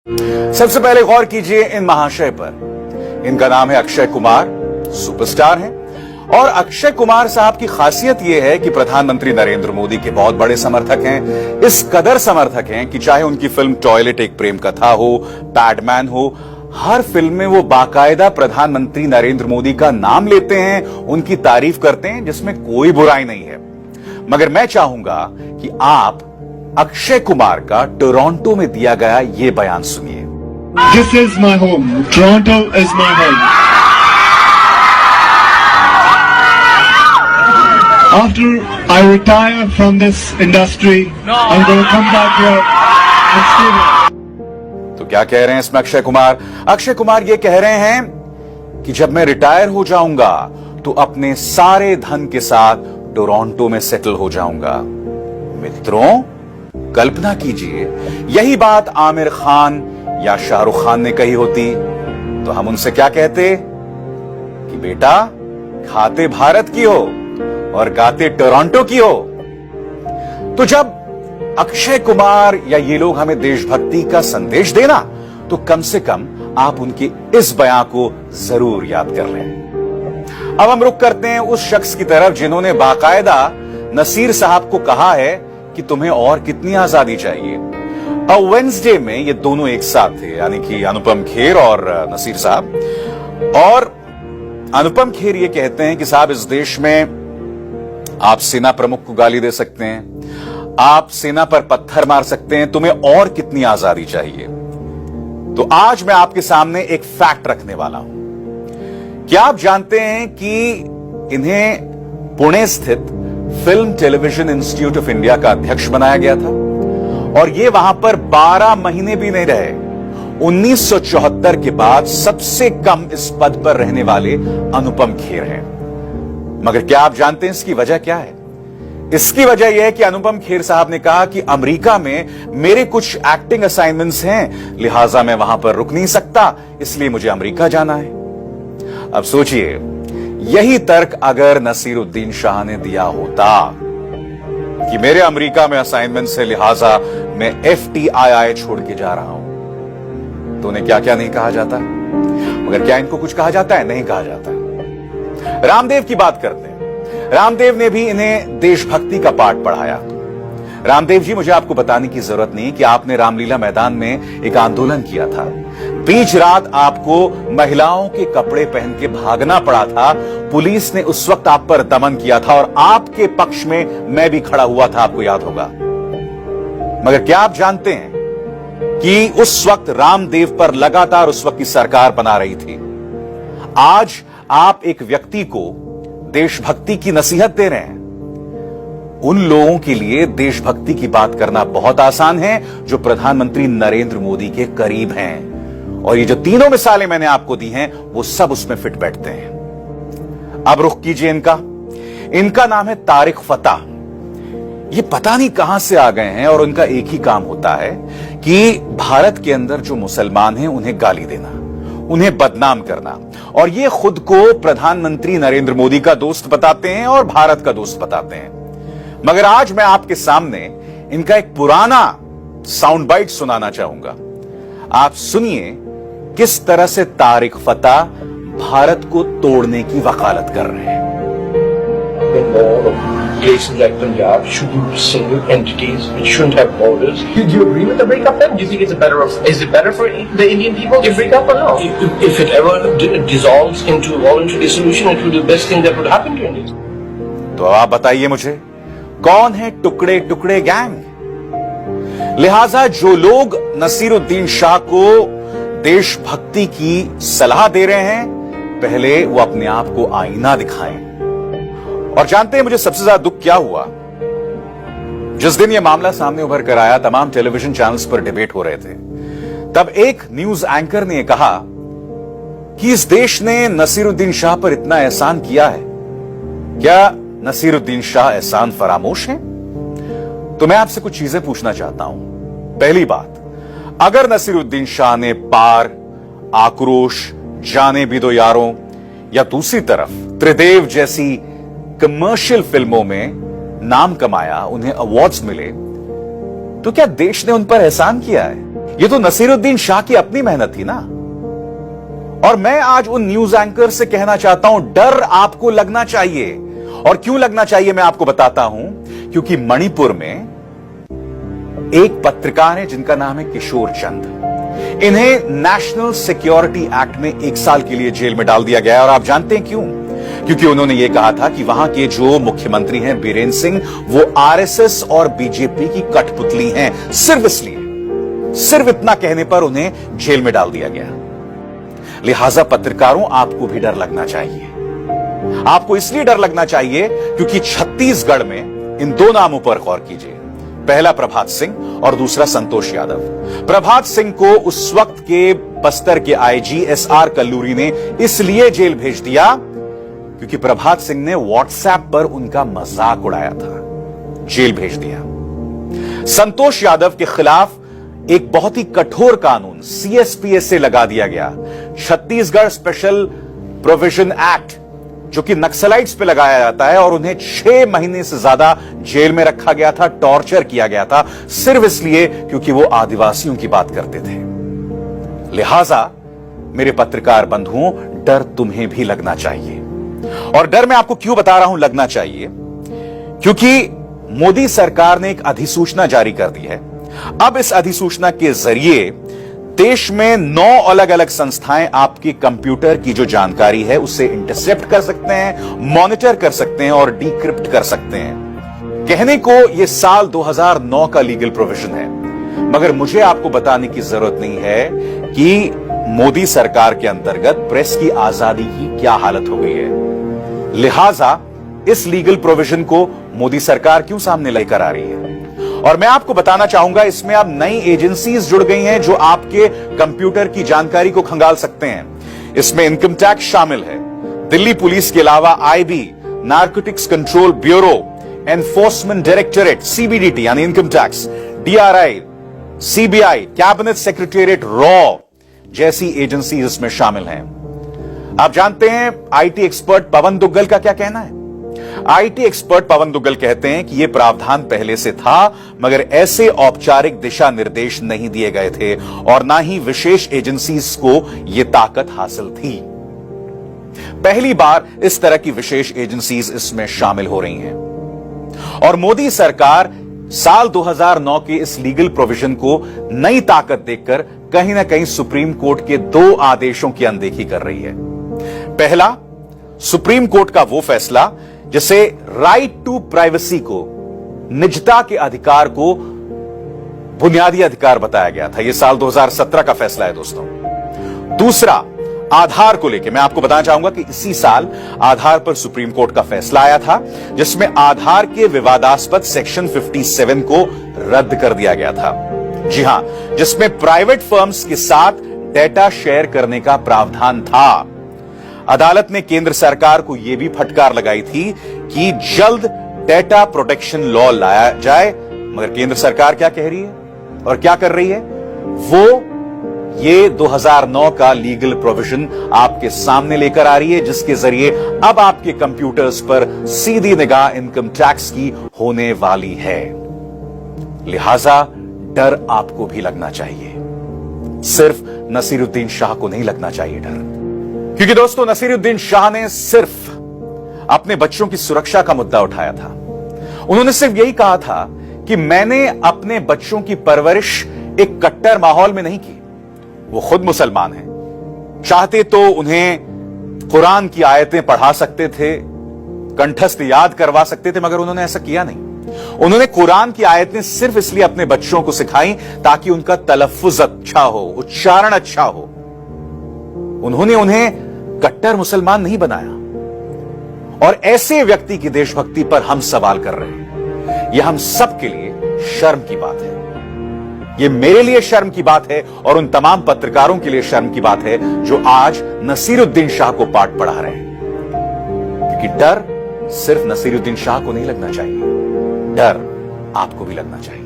सबसे पहले गौर कीजिए इन महाशय पर। इनका नाम है अक्षय कुमार, सुपरस्टार हैं। और अक्षय कुमार साहब की खासियत यह है कि प्रधानमंत्री नरेंद्र मोदी के बहुत बड़े समर्थक हैं। इस कदर समर्थक हैं कि चाहे उनकी फिल्म टॉयलेट एक प्रेम कथा हो, पैडमैन हो, हर फिल्म में वो बाकायदा प्रधानमंत्री नरेंद्र मोदी का नाम लेते हैं, उनकी तारीफ करते हैं, जिसमें कोई बुराई नहीं है। मगर मैं चाहूंगा कि आप अक्षय कुमार का टोरंटो में दिया गया ये बयान सुनिए। This is my home. Toronto is my home. After I retire from this industry, I'm going to come back here and stay here. तो क्या कह रहे हैं इसमें अक्षय कुमार? अक्षय कुमार ये कह रहे हैं कि जब मैं रिटायर हो जाऊंगा तो अपने सारे धन के साथ टोरंटो में सेटल हो जाऊंगा। मित्रों, कल्पना कीजिए यही बात आमिर खान या शाहरुख खान ने कही होती तो हम उनसे क्या कहते कि बेटा खाते भारत की हो और गाते टोरंटो की हो। तो जब अक्षय कुमार या ये लोग हमें देशभक्ति का संदेश देना तो कम से कम आप उनके इस बयान को जरूर याद कर लें। अब हम रुख करते हैं उस शख्स की तरफ जिन्होंने बाकायदा नसीर साहब को कहा है कि तुम्हें और कितनी आजादी चाहिए। अब वेडनेसडे में ये दोनों एक साथ थे, यानी कि अनुपम खेर और नसीर साहब। और अनुपम खेर ये कहते हैं कि साहब इस देश में आप सेना प्रमुख को गाली दे सकते हैं, आप सेना पर पत्थर मार सकते हैं, तुम्हें और कितनी आजादी चाहिए। तो आज मैं आपके सामने एक फैक्ट रखने वाला हूं। क्या आप जानते हैं कि इन्हें पुणे स्थित film television institute of India का अध्यक्ष बनाया गया था और ये वहां पर 12 महीने भी नहीं रहे। 1974 के बाद सबसे कम इस पद पर रहने वाले अनुपम खेर हैं। मगर क्या आप जानते हैं इसकी वजह क्या है? इसकी वजह यह है कि अनुपम खेर साहब ने कहा कि अमेरिका में मेरे कुछ एक्टिंग असाइनमेंट्स हैं, लिहाजा मैं वहां पर रुक नहीं सकता, इसलिए मुझे अमेरिका जाना है। अब सोचिए, यही तर्क अगर नसीरुद्दीन शाह ने दिया होता कि मेरे अमेरिका में असाइनमेंट से लिहाजा मैं FTII छोड़ के जा रहा हूं, तो उन्हें क्या क्या नहीं कहा जाता। मगर क्या इनको कुछ कहा जाता है? नहीं कहा जाता। रामदेव की बात करते हैं। रामदेव ने भी इन्हें देशभक्ति का पाठ पढ़ाया। रामदेव जी, मुझे आपको बताने की जरूरत नहीं कि आपने रामलीला मैदान में एक आंदोलन किया था। बीच रात आपको महिलाओं के कपड़े पहन के भागना पड़ा था। पुलिस ने उस वक्त आप पर दमन किया था और आपके पक्ष में मैं भी खड़ा हुआ था, आपको याद होगा। मगर क्या आप जानते हैं कि उस वक्त रामदेव पर लगातार उस वक्त की सरकार बना रही थी। आज आप एक व्यक्ति को देशभक्ति की नसीहत दे रहे हैं। उन लोगों के लिए देशभक्ति की बात करना बहुत आसान है जो प्रधानमंत्री नरेंद्र मोदी के करीब हैं। और ये जो तीनों मिसालें मैंने आपको दी हैं वो सब उसमें फिट बैठते हैं। अब रुख कीजिए इनका नाम है तारिक फता। ये पता नहीं कहां से आ गए हैं और उनका एक ही काम होता है कि भारत के अंदर जो मुसलमान हैं उन्हें गाली देना, उन्हें बदनाम करना। और ये खुद को प्रधानमंत्री नरेंद्र मोदी का दोस्त बताते हैं और भारत का दोस्त बताते हैं। मगर आज मैं आपके सामने इनका एक पुराना साउंड बाइट सुनाना चाहूंगा। आप सुनिए किस तरह से तारिक फता भारत को तोड़ने की वकालत कर रहे हैं। Places like Punjab should be single entities which shouldn't have borders. Do you agree with the breakup then? Do you think it's is it better for the Indian people to break up or no? If it ever dissolves into voluntary dissolution, it will be the best thing that would happen to India. तो आप बताइए मुझे, कौन है टुकड़े टुकड़े gang? लिहाजा जो लोग नसीरुद्दीन शाह को देशभक्ति की सलाह दे रहे हैं, पहले वो अपने आप को आईना दिखाएं। और जानते हैं मुझे सबसे ज्यादा दुख क्या हुआ? जिस दिन यह मामला सामने उभर कर आया, तमाम टेलीविजन चैनल्स पर डिबेट हो रहे थे। तब एक न्यूज एंकर ने कहा कि इस देश ने नसीरुद्दीन शाह पर इतना एहसान किया है, क्या नसीरुद्दीन शाह एहसान फरामोश हैं? तो मैं आपसे कुछ चीजें पूछना चाहता हूं। पहली बात, अगर नसीरुद्दीन शाह ने पार, आक्रोश, जाने भी दो यारों या दूसरी तरफ त्रिदेव जैसी कमर्शियल फिल्मों में नाम कमाया, उन्हें अवार्ड्स मिले, तो क्या देश ने उन पर एहसान किया है? ये तो नसीरुद्दीन शाह की अपनी मेहनत थी ना। और मैं आज उन न्यूज एंकर से कहना चाहता हूं, डर आपको लगना चाहिए। और क्यों लगना चाहिए मैं आपको बताता हूं। क्योंकि मणिपुर में एक पत्रकार है जिनका नाम है किशोर चंद। इन्हें नेशनल सिक्योरिटी एक्ट में 1 साल के लिए जेल में डाल दिया गया है। और आप जानते हैं क्यों? क्योंकि उन्होंने यह कहा था कि वहां के जो मुख्यमंत्री हैं बीरेंद्र सिंह, वो आरएसएस और बीजेपी की कठपुतली हैं। सिर्फ इसलिए, सिर्फ इतना कहने पर उन्हें जेल में डाल दिया गया। लिहाजा पत्रकारों, आपको भी डर लगना चाहिए। आपको इसलिए डर लगना चाहिए क्योंकि छत्तीसगढ़ में इन 2 नामों पर गौर कीजिए। पहला प्रभात सिंह और दूसरा संतोष यादव। प्रभात सिंह को उस वक्त के बस्तर के आईजी एसआर कल्लूरी ने इसलिए जेल भेज दिया क्योंकि प्रभात सिंह ने व्हाट्सएप पर उनका मजाक उड़ाया था। जेल भेज दिया। संतोष यादव के खिलाफ एक बहुत ही कठोर कानून सीएसपीएस से लगा दिया गया, छत्तीसगढ़ स्पेशल प्रोविजन एक्ट, जो कि नक्सलाइट्स पे लगाया जाता है। और उन्हें 6 महीने से ज्यादा जेल में रखा गया था, टॉर्चर किया गया था, सिर्फ इसलिए क्योंकि वो आदिवासियों की बात करते थे। लिहाजा मेरे पत्रकार बंधुओं, डर तुम्हें भी लगना चाहिए। और डर मैं आपको क्यों बता रहा हूं लगना चाहिए, क्योंकि मोदी सरकार ने एक अधिसूचना जारी कर दी है। अब इस अधिसूचना के जरिए देश में 9 अलग अलग संस्थाएं आपके कंप्यूटर की जो जानकारी है उसे इंटरसेप्ट कर सकते हैं, मॉनिटर कर सकते हैं और डिक्रिप्ट कर सकते हैं। कहने को यह साल 2009 का लीगल प्रोविजन है, मगर मुझे आपको बताने की जरूरत नहीं है कि मोदी सरकार के अंतर्गत प्रेस की आजादी की क्या हालत हो गई है। लिहाजा इस लीगल प्रोविजन को मोदी सरकार क्यों सामने लेकर आ रही है? और मैं आपको बताना चाहूंगा, इसमें अब नई एजेंसीज जुड़ गई हैं जो आपके कंप्यूटर की जानकारी को खंगाल सकते हैं। इसमें इनकम टैक्स शामिल है, दिल्ली पुलिस के अलावा IB, narcotics control bureau, enforcement directorate CBDT यानी income tax, DRI, CBI, cabinet secretariat रॉ जैसी एजेंसी इसमें शामिल हैं। आप जानते हैं आईटी एक्सपर्ट पवन दुग्गल का क्या कहना है? आईटी एक्सपर्ट पवन दुग्गल कहते हैं कि यह प्रावधान पहले से था, मगर ऐसे औपचारिक दिशा निर्देश नहीं दिए गए थे और ना ही विशेष एजेंसीज को यह ताकत हासिल थी। पहली बार इस तरह की विशेष एजेंसीज इसमें शामिल हो रही हैं। और मोदी सरकार साल 2009 के इस लीगल प्रोविजन को नई ताकत देखकर कहीं ना कहीं सुप्रीम कोर्ट के 2 आदेशों की अनदेखी कर रही है। पहला, सुप्रीम कोर्ट का वो फैसला जिसे राइट टू प्राइवेसी को, निजता के अधिकार को बुनियादी अधिकार बताया गया था। यह साल 2017 का फैसला है दोस्तों। दूसरा, आधार को लेकर मैं आपको बताना चाहूंगा कि इसी साल आधार पर सुप्रीम कोर्ट का फैसला आया था, जिसमें आधार के विवादास्पद सेक्शन 57 को रद्द कर दिया गया था। जी हां, जिसमें प्राइवेट फर्म्स के साथ डेटा शेयर करने का प्रावधान था। अदालत ने केंद्र सरकार को यह भी फटकार लगाई थी कि जल्द डेटा प्रोटेक्शन लॉ लाया जाए, मगर केंद्र सरकार क्या कह रही है और क्या कर रही है? वो ये 2009 का लीगल प्रोविजन आपके सामने लेकर आ रही है, जिसके जरिए अब आपके कंप्यूटर्स पर सीधी निगाह इनकम टैक्स की होने वाली है। लिहाजा डर आपको भी लगना चाहिए, सिर्फ नसीरुद्दीन शाह को नहीं लगना चाहिए डर। क्योंकि दोस्तों, नसीरुद्दीन शाह ने सिर्फ अपने बच्चों की सुरक्षा का मुद्दा उठाया था। उन्होंने सिर्फ यही कहा था कि मैंने अपने बच्चों की परवरिश एक कट्टर माहौल में नहीं की। वो खुद मुसलमान हैं, चाहते तो उन्हें कुरान की आयतें पढ़ा सकते थे, कंठस्थ याद करवा सकते थे, मगर उन्होंने ऐसा किया नहीं। उन्होंने कुरान की आयतें सिर्फ इसलिए अपने बच्चों को सिखाई ताकि उनका तलफ्फुज अच्छा हो, उच्चारण अच्छा हो। उन्होंने उन्हें कट्टर मुसलमान नहीं बनाया। और ऐसे व्यक्ति की देशभक्ति पर हम सवाल कर रहे हैं। यह हम सबके लिए शर्म की बात है। यह मेरे लिए शर्म की बात है और उन तमाम पत्रकारों के लिए शर्म की बात है जो आज नसीरुद्दीन शाह को पाठ पढ़ा रहे हैं। क्योंकि डर सिर्फ नसीरुद्दीन शाह को नहीं लगना चाहिए, डर आपको भी लगना चाहिए।